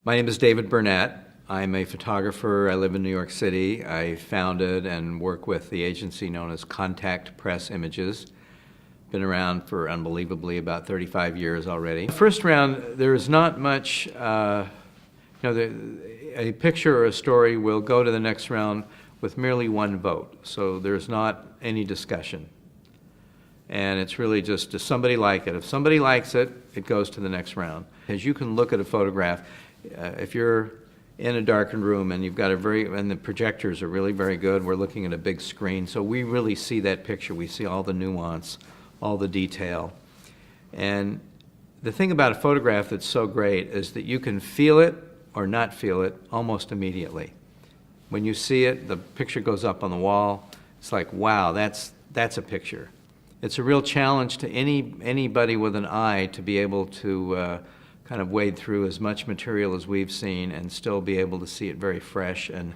My name is David Burnett. I'm a photographer. I live in New York City. I founded and work with the agency known as Contact Press Images. Been around for unbelievably about 35 years already. First round, there's not much, a picture or a story will go to the next round with merely one vote. So there's not any discussion. And it's really just, does somebody like it? If somebody likes it, it goes to the next round. As you can look at a photograph, if you're in a darkened room and you've got and the projectors are really very good, we're looking at a big screen, so we really see that picture. We see all the nuance, all the detail. And the thing about a photograph that's so great is that you can feel it or not feel it almost immediately. When you see it, the picture goes up on the wall. It's like, wow, that's a picture. It's a real challenge to anybody with an eye to be able to kind of wade through as much material as we've seen and still be able to see it very fresh. And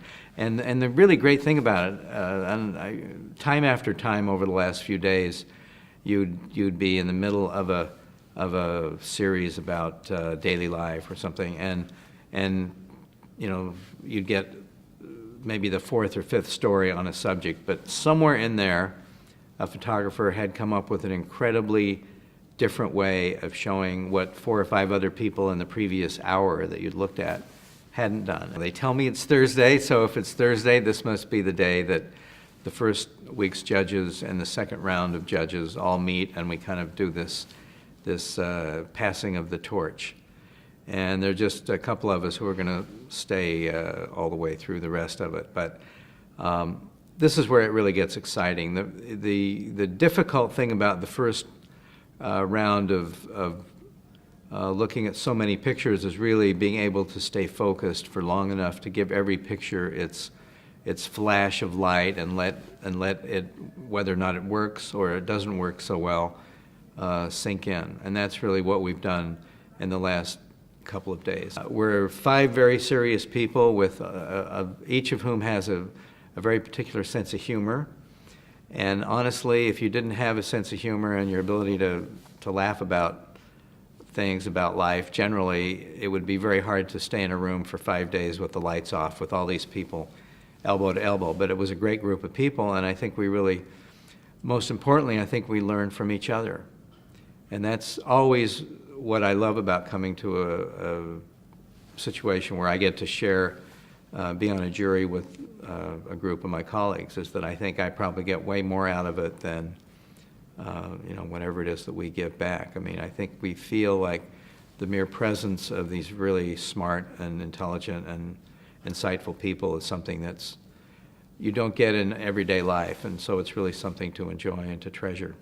the really great thing about it, time after time over the last few days, you'd be in the middle of a series about daily life or something, and you know, you'd get maybe the fourth or fifth story on a subject, but somewhere in there, a photographer had come up with an incredibly different way of showing what 4 or 5 other people in the previous hour that you'd looked at hadn't done. They tell me it's Thursday, so if it's Thursday, this must be the day that the first week's judges and the second round of judges all meet, and we kind of do this passing of the torch. And there are just a couple of us who are going to stay all the way through the rest of it. But this is where it really gets exciting. The difficult thing about the first round of looking at so many pictures is really being able to stay focused for long enough to give every picture its flash of light and let it, whether or not it works or it doesn't work so well, sink in. And that's really what we've done in the last couple of days. We're 5 very serious people with each of whom has a very particular sense of humor. And honestly, if you didn't have a sense of humor and your ability to laugh about things, about life, generally, it would be very hard to stay in a room for 5 days with the lights off with all these people elbow to elbow. But it was a great group of people, and I think we really, most importantly, I think we learned from each other. And that's always what I love about coming to a situation where I get to share, be on a jury with a group of my colleagues, is that I think I probably get way more out of it than whatever it is that we give back. I mean, I think we feel like the mere presence of these really smart and intelligent and insightful people is something that's you don't get in everyday life, and so it's really something to enjoy and to treasure.